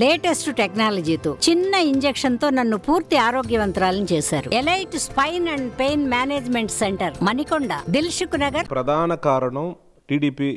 Latest టెక్నాలజీతో చిన్న injection తో నన్ను పూర్తి ఆరోగ్యవంతురాలను చేశారు. Elite spine and pain management centre, Manikonda, Dilsukh Nagar. ప్రధాన కారణం టీడీపీ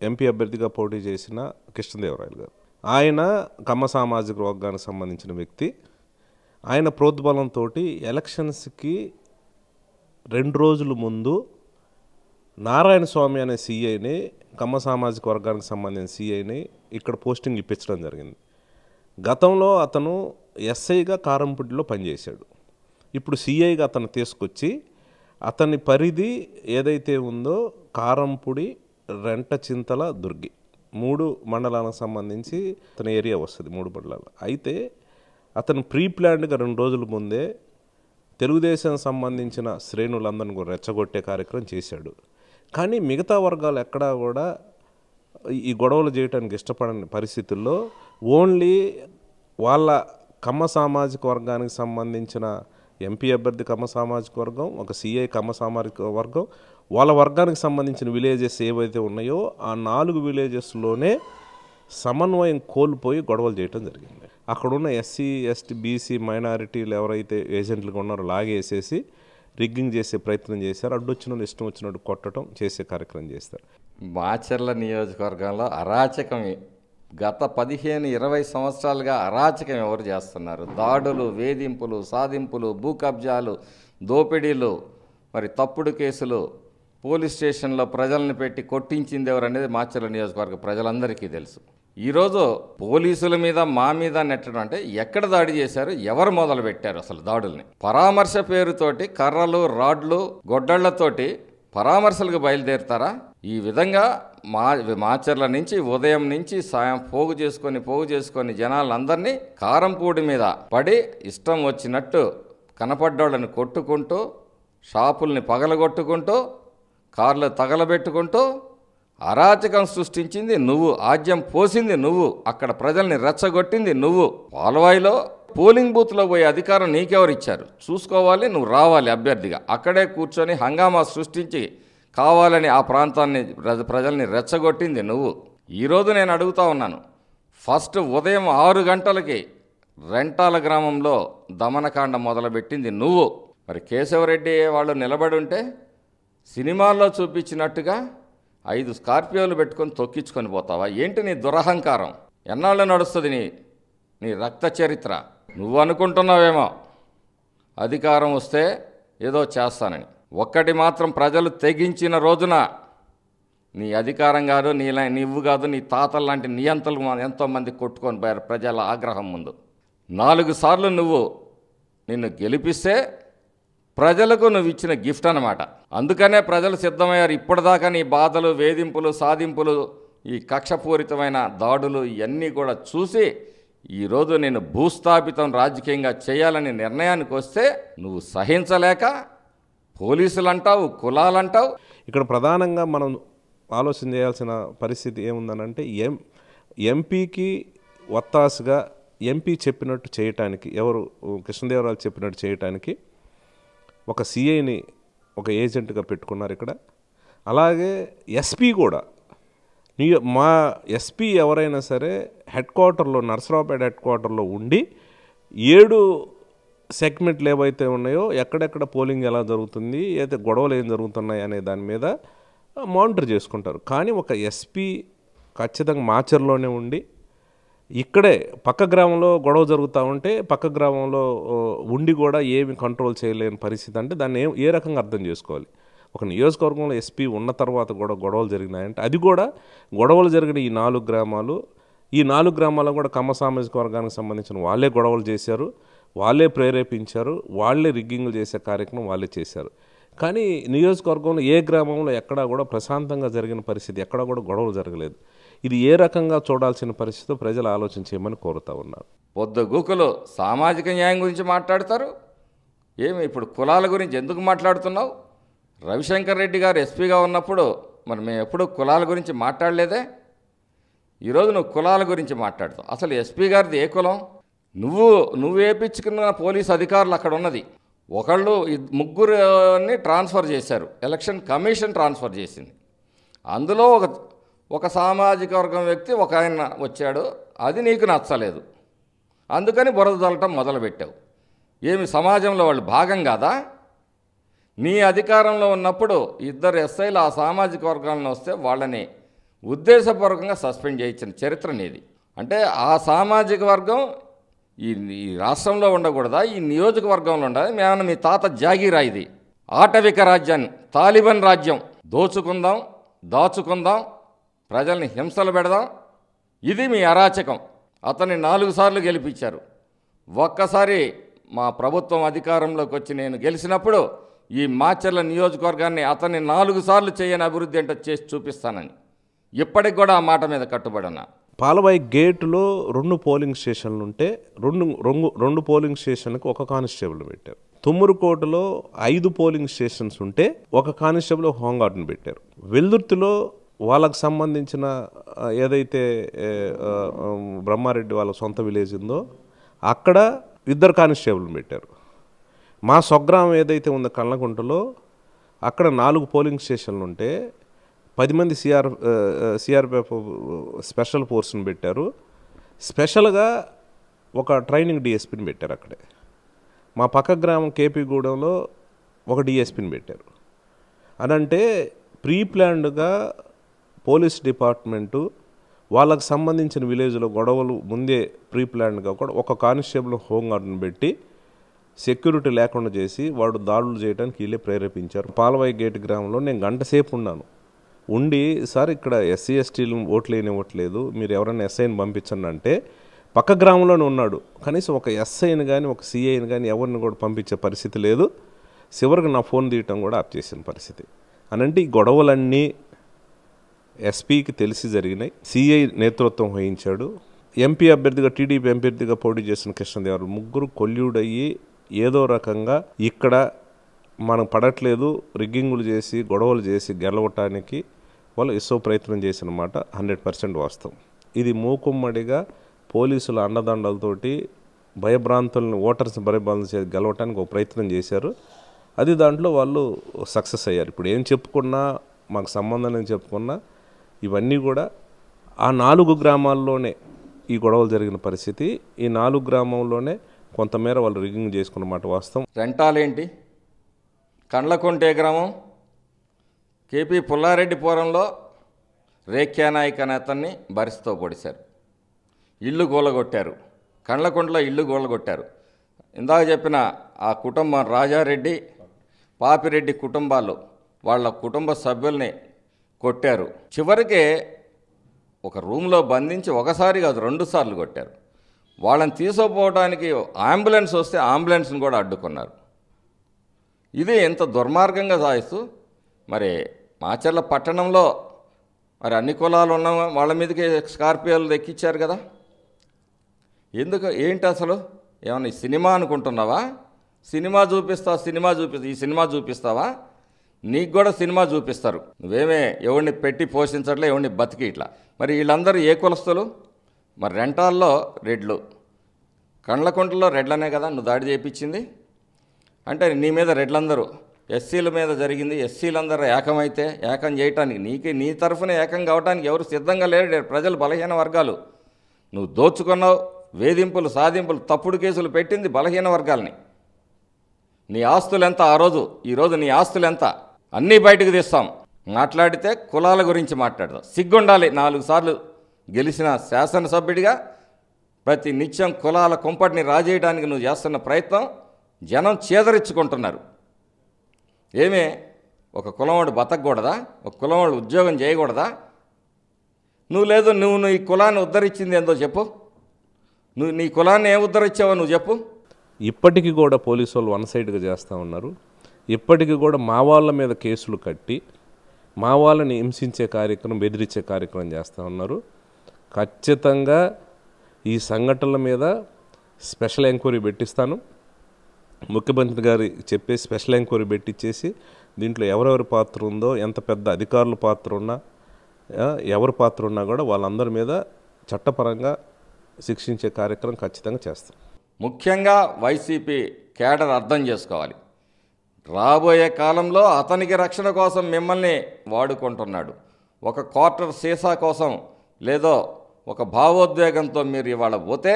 ఎంపీ అభ్యర్థిగా పోటీ చేసిన కృష్ణదేవరాయలు గారు. ఆయన కమ్మ సామాజిక వర్గానికి సంబంధించిన వ్యక్తి. ఆయన ప్రోద్బలంతో ఎలక్షన్స్కి 2 రోజుల ముందు నారాయణ స్వామి అనే సిఐని, కమ్మ సామాజిక వర్గానికి సంబంధించిన సిఐని ఇక్కడ పోస్టింగ్ ఇప్పించడం జరిగింది. గతంలో అతను ఎస్ఐగా కారంపూడిలో పనిచేశాడు. ఇప్పుడు సిఐగా అతను తీసుకొచ్చి అతని పరిధి ఏదైతే ఉందో కారంపూడి, రెంటచింతల, దుర్గి 3 మండలాలకు సంబంధించి అతని ఏరియా వస్తుంది. 3 మండలాలు. అయితే అతను ప్రీ ప్లాన్డ్గా 2 రోజుల ముందే తెలుగుదేశం సంబంధించిన శ్రేణులందరినీ కూడా రెచ్చగొట్టే కార్యక్రమం చేశాడు. కానీ మిగతా వర్గాలు ఎక్కడా కూడా ఈ గొడవలు చేయడానికి ఇష్టపడని పరిస్థితుల్లో ఓన్లీ వాళ్ళ కమ్మ సామాజిక వర్గానికి సంబంధించిన ఎంపీ అభ్యర్థి కమ్మ సామాజిక వర్గం, ఒక సిఐ కమ్మ సామాజిక వర్గం, వాళ్ళ వర్గానికి సంబంధించిన విలేజెస్ ఏవైతే ఉన్నాయో ఆ 4 విలేజెస్లోనే సమన్వయం కోల్పోయి గొడవలు చేయడం జరిగింది. అక్కడున్న ఎస్సీ, ఎస్టీ, బీసీ మైనారిటీలు ఎవరైతే ఏజెంట్లుగా ఉన్నారో లాగేసేసి రిగ్గింగ్ చేసే ప్రయత్నం చేశారు. అడ్డొచ్చిన ఇష్టం వచ్చినట్టు కొట్టడం చేసే కార్యక్రమం చేస్తారు. మాచర్ల నియోజకవర్గంలో అరాచకం గత 15-20 సంవత్సరాలుగా అరాచకం ఎవరు చేస్తున్నారు? దాడులు, వేధింపులు, సాధింపులు, భూ కబ్జాలు, దోపిడీలు, మరి తప్పుడు కేసులు, పోలీస్ స్టేషన్లో ప్రజల్ని పెట్టి కొట్టించింది ఎవరు అనేది మాచర్ల నియోజకవర్గ ప్రజలందరికీ తెలుసు. ఈరోజు పోలీసుల మీద మా మీద నెట్టడం అంటే ఎక్కడ దాడి చేశారు, ఎవరు మొదలు పెట్టారు అసలు దాడుల్ని? పరామర్శ పేరుతోటి కర్రలు, రాడ్లు, గొడ్డళ్లతోటి పరామర్శలకు బయలుదేరుతారా? ఈ విధంగా మాచర్ల నుంచి ఉదయం నుంచి సాయం పోగు చేసుకొని జనాలందరినీ కారంపూడి మీద పడి ఇష్టం వచ్చినట్టు కనపడ్డోళ్ళని కొట్టుకుంటూ, షాపుల్ని పగలగొట్టుకుంటూ, కార్లు తగలబెట్టుకుంటూ అరాచకం సృష్టించింది నువ్వు, ఆజ్యం పోసింది నువ్వు, అక్కడ ప్రజల్ని రెచ్చగొట్టింది నువ్వు. పాల్వాయిలో పోలింగ్ బూత్లో పోయే అధికారం నీకెవరు ఇచ్చారు? చూసుకోవాలి, నువ్వు రావాలి అభ్యర్థిగా. అక్కడే కూర్చొని హంగామా సృష్టించి కావాలని ఆ ప్రాంతాన్ని ప్రజల్ని రెచ్చగొట్టింది నువ్వు. ఈరోజు నేను అడుగుతా ఉన్నాను, ఫస్ట్ ఉదయం 6 గంటలకి రెంటాల గ్రామంలో దమనకాండ మొదలుపెట్టింది నువ్వు. మరి కేశవరెడ్డి వాళ్ళు నిలబడి ఉంటే సినిమాల్లో చూపించినట్టుగా 5 స్కార్పియోలు పెట్టుకొని తొక్కించుకొని పోతావా? ఏంటి నీ దురహంకారం? ఎన్నాళ్ళు నడుస్తుంది నీ రక్త చరిత్ర? నువ్వు అనుకుంటున్నావేమో అధికారం వస్తే ఏదో చేస్తానని. ఒక్కటి మాత్రం ప్రజలు తెగించిన రోజున నీ అధికారం కాదు, నువ్వు కాదు, నీ తాతలు లాంటి నియంతలు ఎంతోమంది కొట్టుకొని పోయారు ప్రజల ఆగ్రహం ముందు. 4 సార్లు నిన్ను గెలిపిస్తే ప్రజలకు నువ్వు ఇచ్చిన గిఫ్ట్ అన్నమాట. అందుకనే ప్రజలు సిద్ధమయ్యారు. ఇప్పటిదాకా నీ బాధలు, వేధింపులు, సాధింపులు, ఈ కక్షపూరితమైన దాడులు ఇవన్నీ కూడా చూసి ఈరోజు నేను భూస్థాపితం రాజకీయంగా చేయాలని నిర్ణయానికి వస్తే నువ్వు సహించలేక పోలీసులు అంటావు, కులాలంటావు. ఇక్కడ ప్రధానంగా మనం ఆలోచన చేయాల్సిన పరిస్థితి ఏముందనంటే ఎంపీకి ఒత్తాసుగా ఎంపీ చెప్పినట్టు చేయటానికి, ఎవరు కృష్ణదేవరాయలు చెప్పినట్టు చేయటానికి ఒక సిఐని ఒక ఏజెంట్గా పెట్టుకున్నారు ఇక్కడ. అలాగే ఎస్పీ కూడా, మా ఎస్పీ ఎవరైనా సరే హెడ్ క్వార్టర్లో, నర్సరావుపేట హెడ్ క్వార్టర్లో ఉండి 7 సెగ్మెంట్లు ఏవైతే ఉన్నాయో ఎక్కడెక్కడ పోలింగ్ ఎలా జరుగుతుంది, అయితే గొడవలు ఏం జరుగుతున్నాయి అనే దాని మీద మానిటర్ చేసుకుంటారు. కానీ ఒక ఎస్పీ ఖచ్చితంగా మాచర్లోనే ఉండి ఇక్కడే పక్క గ్రామంలో గొడవ జరుగుతూ ఉంటే పక్క గ్రామంలో ఉండి కూడా ఏమి కంట్రోల్ చేయలేని పరిస్థితి. అంటే దాన్ని ఏ రకంగా అర్థం చేసుకోవాలి? ఒక నియోజకవర్గంలో ఎస్పీ ఉన్న తర్వాత కూడా గొడవలు జరిగినాయంటే అది కూడా గొడవలు జరిగిన ఈ 4 గ్రామాలు, ఈ 4 గ్రామాల్లో కూడా కమ్మ సామాజిక వర్గానికి సంబంధించిన వాళ్ళే గొడవలు చేశారు, వాళ్ళే ప్రేరేపించారు, వాళ్ళే రిగ్గింగ్లు చేసే కార్యక్రమం వాళ్ళే చేశారు. కానీ నియోజకవర్గంలో ఏ గ్రామంలో ఎక్కడా కూడా ప్రశాంతంగా జరిగిన పరిస్థితి, ఎక్కడా కూడా గొడవలు జరగలేదు. ఇది ఏ రకంగా చూడాల్సిన పరిస్థితితో ప్రజలు ఆలోచన చేయమని కోరుతూ ఉన్నారు. పొద్దుగూకులు సామాజిక న్యాయం గురించి మాట్లాడతారు. ఏమి ఇప్పుడు కులాల గురించి ఎందుకు మాట్లాడుతున్నావు? రవిశంకర్ రెడ్డి గారు ఎస్పీగా ఉన్నప్పుడు మరి మేము ఎప్పుడూ కులాల గురించి మాట్లాడలేదే. ఈరోజు నువ్వు కులాల గురించి మాట్లాడుతావు. అసలు ఎస్పీ గారిది ఏ కులం? నువ్వు వేయించుకున్న పోలీసు అధికారులు అక్కడ ఉన్నది. ఒకళ్ళు 3 ట్రాన్స్ఫర్ చేశారు, ఎలక్షన్ కమిషన్ ట్రాన్స్ఫర్ చేసింది. అందులో ఒక సామాజిక వర్గం వ్యక్తి ఒక ఆయన వచ్చాడు, అది నీకు నచ్చలేదు. అందుకని బురద చల్లటం మొదలుపెట్టావు. ఏమి సమాజంలో వాళ్ళు భాగం కాదా? నీ అధికారంలో ఉన్నప్పుడు 2 ఎస్ఐలు ఆ సామాజిక వర్గాలను వస్తే వాళ్ళని ఉద్దేశపూర్వకంగా సస్పెండ్ చేయించిన చరిత్ర నీది. అంటే ఆ సామాజిక వర్గం ఈ రాష్ట్రంలో ఉండకూడదా? ఈ నియోజకవర్గంలో ఉండదా? మేమన్నా మీ తాత జాగీరా? ఇది ఆటవిక రాజ్యాన్ని, తాలిబాన్ రాజ్యం. దోచుకుందాం, దాచుకుందాం, ప్రజల్ని హింసలు పెడదాం, ఇది మీ అరాచకం. అతన్ని 4 సార్లు గెలిపించారు. ఒక్కసారి మా ప్రభుత్వం అధికారంలోకి వచ్చి నేను గెలిచినప్పుడు ఈ మాచర్ల నియోజకవర్గాన్ని అతన్ని 4 సార్లు చేయని అభివృద్ధి అంటే చేసి చూపిస్తానని ఇప్పటికి కూడా ఆ మాట మీద కట్టుబడినా. పాలవాయి గేటులో 2 పోలింగ్ స్టేషన్లు ఉంటే 2 పోలింగ్ స్టేషన్లకు 1 కానిస్టేబుల్ పెట్టారు. తుమ్మరుకోటలో 5 పోలింగ్ స్టేషన్స్ ఉంటే 1 కానిస్టేబుల్ హోంగార్డ్ని పెట్టారు. వెల్దుర్తిలో వాళ్ళకు సంబంధించిన ఏదైతే బ్రహ్మారెడ్డి వాళ్ళ సొంత విలేజ్ ఉందో అక్కడ 2 కానిస్టేబుల్ని పెట్టారు. మా స్వగ్రామం ఏదైతే ఉందో కళ్ళకుంటలో అక్కడ 4 పోలింగ్ స్టేషన్లు ఉంటే 10 మంది సిఆర్పిఎఫ్ స్పెషల్ ఫోర్స్ని పెట్టారు. స్పెషల్గా ఒక ట్రైనింగ్ డిఎస్పీని పెట్టారు అక్కడే. మా పక్క గ్రామం కేపీగూడెంలో ఒక డిఎస్పీని పెట్టారు. అదంటే ప్రీ ప్లాన్డ్గా పోలీస్ డిపార్ట్మెంటు వాళ్ళకు సంబంధించిన విలేజ్లో గొడవలు ముందే ప్రీ ప్లాన్డ్గా కూడా 1 కానిస్టేబుల్ హోంగార్డ్ని పెట్టి సెక్యూరిటీ లేకుండా చేసి వాడు దాడులు చేయడానికి వీళ్ళే ప్రేరేపించారు. పాలవాయి గేట్ గ్రామంలో నేను గంట సేపు ఉండి సార్ ఇక్కడ ఎస్సీ ఎస్టీలు ఓట్లు వేయనివ్వట్లేదు, మీరు ఎవరైనా ఎస్ఐని పంపించండి అంటే పక్క గ్రామంలోనే ఉన్నాడు. కనీసం ఒక ఎస్ఐని కానీ ఒక సిఐని కానీ ఎవరిని కూడా పంపించే పరిస్థితి లేదు. చివరికి నా ఫోన్ తీయటం కూడా ఆప్ చేసిన పరిస్థితి. అనంటే ఈ గొడవలన్నీ ఎస్పీకి తెలిసి జరిగినాయి. సిఐ నేతృత్వం వహించాడు. ఎంపీ అభ్యర్థిగా టీడీపీ అభ్యర్థిగా పోటీ చేసిన కృష్ణదేవరాయలు ముగ్గురు కొల్యూడయ్యి ఏదో రకంగా ఇక్కడ మనం పడట్లేదు, రిగ్గింగులు చేసి గొడవలు చేసి గెలవటానికి వాళ్ళు ఇసో ప్రయత్నం చేసిన మాట 100% వాస్తవం. ఇది మూకుమ్మడిగా పోలీసుల అండదండలతోటి భయభ్రాంతులను ఓటర్స్ని భయభ్రాంతులు చేసి గెలవటానికి ఒక ప్రయత్నం చేశారు. అది దాంట్లో వాళ్ళు సక్సెస్ అయ్యారు. ఇప్పుడు ఏం చెప్పుకున్నా మాకు సంబంధం లేని చెప్పుకున్నా ఇవన్నీ కూడా ఆ 4 గ్రామాల్లోనే ఈ గొడవలు జరిగిన పరిస్థితి. ఈ 4 గ్రామంలోనే కొంతమేర వాళ్ళు రిగ్గింగ్ చేసుకున్న మాట వాస్తవం. రెంటాలేంటి? కండ్లకుంటే గ్రామం కేపీ పుల్లారెడ్డిపురంలో రేఖ్యానాయక్ అనే అతన్ని బరిస్తో పొడిశారు, ఇల్లు గోలగొట్టారు. కండ్లకుంటలో ఇల్లు గోలగొట్టారు. ఇందాక చెప్పిన ఆ కుటుంబం రాజారెడ్డి, పాపిరెడ్డి కుటుంబాలు వాళ్ళ కుటుంబ సభ్యుల్ని కొట్టారు. చివరికి ఒక రూమ్లో బంధించి ఒకసారి కాదు 2 సార్లు కొట్టారు. వాళ్ళని తీసుకుపోవడానికి అంబులెన్స్ వస్తే అంబులెన్స్ని కూడా అడ్డుకున్నారు. ఇది ఎంత దుర్మార్గంగా సాగిస్తూ మరి మాచర్ల పట్టణంలో మరి అన్ని కులాలు ఉన్న వాళ్ళ మీదకి స్కార్పియోలు ఎక్కించారు కదా. ఎందుకు? ఏంటి అసలు? ఏమన్నా ఈ సినిమా అనుకుంటున్నావా? సినిమా ఈ సినిమా చూపిస్తావా? నీకు కూడా సినిమా చూపిస్తారు. నువ్వేమే ఎవరిని పెట్టి పోషించట్లే, ఎవరిని బతికి ఇట్లా. మరి వీళ్ళందరూ ఏ కులస్తులు? మరి రెంటాల్లో రెడ్లు, కండ్లకుంటలో రెడ్లనే కదా నువ్వు దాడి చేయించింది. అంటే నీ మీద రెడ్లందరూ ఎస్సీల మీద జరిగింది. ఎస్సీలందరూ ఏకమైతే ఏకం చేయటానికి నీ తరఫున ఏకం కావడానికి ఎవరు సిద్ధంగా లేరు. ప్రజలు బలహీన వర్గాలు. నువ్వు దోచుకున్నావు, వేధింపులు సాధింపులు తప్పుడు కేసులు పెట్టింది బలహీన వర్గాల్ని. నీ ఆస్తులు ఎంత ఆ రోజు, ఈరోజు నీ ఆస్తులు ఎంత అన్నీ బయటకు తీస్తాం. మాట్లాడితే కులాల గురించి మాట్లాడదాం. సిగ్గుండాలి. 4 సార్లు గెలిచిన శాసనసభ్యుడిగా ప్రతి నిత్యం కులాల కుంపటిని రాజేయడానికి నువ్వు చేస్తున్న ప్రయత్నం జనం చేదరించుకుంటున్నారు. ఏమే ఒక కులంవాడు బతకూడదా? ఒక కులంవాడు ఉద్యోగం చేయకూడదా? నువ్వు ఈ కులాన్ని ఉద్ధరించింది ఏందో చెప్పు. నువ్వు నీ కులాన్ని ఏం ఉద్ధరించావో నువ్వు చెప్పు. ఇప్పటికీ కూడా పోలీసు వాళ్ళు 1 సైడ్గా చేస్తూ ఉన్నారు. ఇప్పటికీ కూడా మా వాళ్ళ మీద కేసులు కట్టి మా వాళ్ళని హింసించే కార్యక్రమం, బెదిరించే కార్యక్రమం చేస్తూ ఉన్నారు. ఖచ్చితంగా ఈ సంఘటనల మీద స్పెషల్ ఎంక్వైరీ పెట్టిస్తాను. ముఖ్యమంత్రి గారు చెప్పేసి స్పెషల్ ఎంక్వైరీ పెట్టించేసి దీంట్లో ఎవరెవరి పాత్ర ఉందో, ఎంత పెద్ద అధికారుల పాత్ర ఉన్నా, ఎవరి పాత్ర ఉన్నా కూడా వాళ్ళందరి మీద చట్టపరంగా శిక్షించే కార్యక్రమం ఖచ్చితంగా చేస్తాం. ముఖ్యంగా వైసీపీ కేడర్ అర్థం చేసుకోవాలి. రాబోయే కాలంలో అతనికి రక్షణ కోసం మిమ్మల్ని వాడుకుంటున్నాడు. ఒక క్వార్టర్ సీసా కోసం లేదో ఒక భావోద్వేగంతో మీరు ఇవాళ పోతే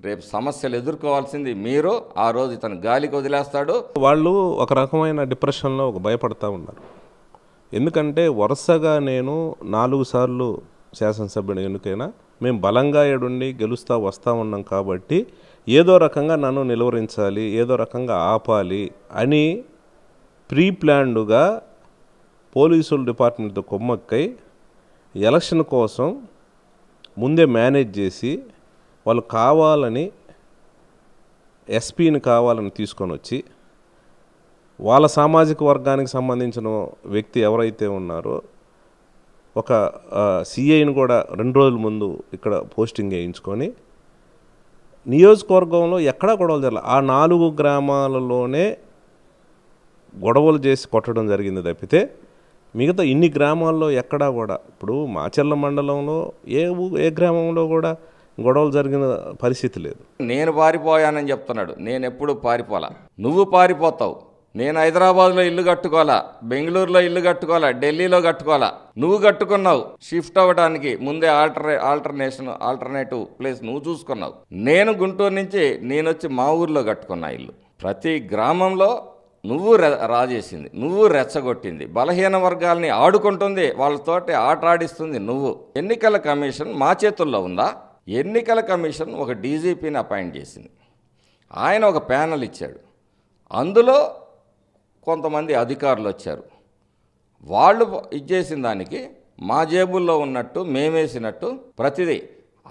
రేపు సమస్యలు ఎదుర్కోవాల్సింది మీరు. ఆ రోజు ఇతను గాలికి వదిలేస్తాడు. వాళ్ళు ఒక రకమైన డిప్రెషన్లో భయపడతా ఉన్నారు. ఎందుకంటే వరుసగా నేను 4 సార్లు శాసనసభ్యుని ఎన్నికైనా మేము బలంగా ఏడుండి గెలుస్తూ వస్తూ ఉన్నాం కాబట్టి ఏదో రకంగా నన్ను నిలువరించాలి, ఏదో రకంగా ఆపాలి అని ప్రీ ప్లాన్డ్గా పోలీసుల డిపార్ట్మెంట్తో కొమ్మక్కై ఎలక్షన్ కోసం ముందే మేనేజ్ చేసి వాళ్ళు కావాలని ఎస్పీని కావాలని తీసుకొని వచ్చి వాళ్ళ సామాజిక వర్గానికి సంబంధించిన వ్యక్తి ఎవరైతే ఉన్నారో ఒక సిఐని కూడా 2 రోజుల ముందు ఇక్కడ పోస్టింగ్ వేయించుకొని నియోజకవర్గంలో ఎక్కడా గొడవలు జరగలేదు. ఆ 4 గ్రామాలలోనే గొడవలు చేసి కొట్టడం జరిగింది తప్పితే మిగతా ఇన్ని గ్రామాల్లో ఎక్కడా కూడా ఇప్పుడు మాచర్ల మండలంలో ఏ గ్రామంలో కూడా గొడవలు జరిగిన పరిస్థితి లేదు. నేను పారిపోయానని చెప్తున్నాడు. నేను ఎప్పుడు పారిపోలా, నువ్వు పారిపోతావు. నేను హైదరాబాద్లో ఇల్లు కట్టుకోవాలా, బెంగళూరులో ఇల్లు కట్టుకోవాలా, ఢిల్లీలో కట్టుకోవాలా. నువ్వు కట్టుకున్నావు షిఫ్ట్ అవ్వడానికి ముందే ఆల్టర్నేటివ్ ప్లేస్ నువ్వు చూసుకున్నావు. నేను గుంటూరు నుంచి నేను వచ్చి మా ఊర్లో కట్టుకున్నా ఇల్లు. ప్రతి గ్రామంలో నువ్వు రాజేసింది, నువ్వు రెచ్చగొట్టింది, బలహీన వర్గాల్ని ఆడుకుంటుంది, వాళ్ళతోటి ఆట ఆడిస్తుంది నువ్వు. ఎన్నికల కమిషన్ మా చేతుల్లో ఉందా? ఎన్నికల కమిషన్ ఒక డీజీపీని అపాయింట్ చేసింది. ఆయన ఒక ప్యానల్ ఇచ్చాడు. అందులో కొంతమంది అధికారులు వచ్చారు. వాళ్ళు ఇచ్చేసిన దానికి మా జేబుల్లో ఉన్నట్టు మేమేసినట్టు ప్రతిదీ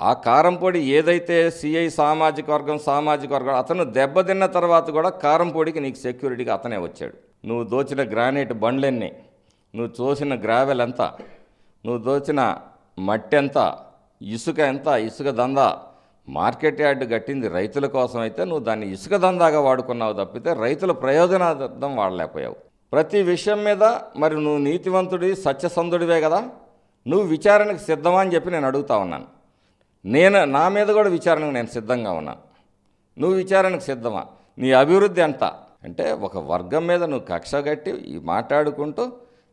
ఆ కారంపొడి ఏదైతే సిఐ సామాజిక వర్గం అతను దెబ్బతిన్న తర్వాత కూడా కారంపొడికి నీకు సెక్యూరిటీగా అతనే వచ్చాడు. నువ్వు దోచిన గ్రానైట్ బండ్లెన్ని, నువ్వు తోసిన గ్రావెల్ ఎంత, నువ్వు దోచిన మట్టి ఎంత, ఇసుక ఎంత, ఇసుక దందా. మార్కెట్ యార్డు కట్టింది రైతుల కోసం అయితే నువ్వు దాన్ని ఇసుక దందాగా వాడుకున్నావు తప్పితే రైతుల ప్రయోజనార్థం వాడలేకపోయావు. ప్రతి విషయం మీద మరి నువ్వు నీతివంతుడి సత్యసంధుడివే కదా, నువ్వు విచారణకు సిద్ధమా అని చెప్పి నేను అడుగుతా ఉన్నాను. నా మీద కూడా విచారణకు నేను సిద్ధంగా ఉన్నాను. నువ్వు విచారణకు సిద్ధమా? నీ అభివృద్ధి ఎంత అంటే ఒక వర్గం మీద నువ్వు కక్ష కట్టి మాట్లాడుకుంటూ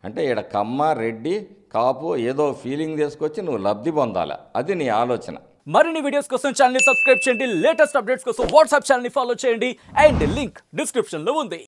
అంటే ఈడ కమ్మ రెడ్డి కాపు ఏదో ఫీలింగ్ తీసుకొచ్చి నువ్వు లబ్ధి పొందాలా, అది నీ ఆలోచన. మరిన్ని వీడియోస్ కోసం ఛానల్ ని సబ్స్క్రైబ్ చేయండి, లేటెస్ట్ అప్డేట్స్ కోసం వాట్సాప్ ఛానల్ ని ఫాలో చేయండి అండ్ లింక్ డిస్క్రిప్షన్ లో ఉంది.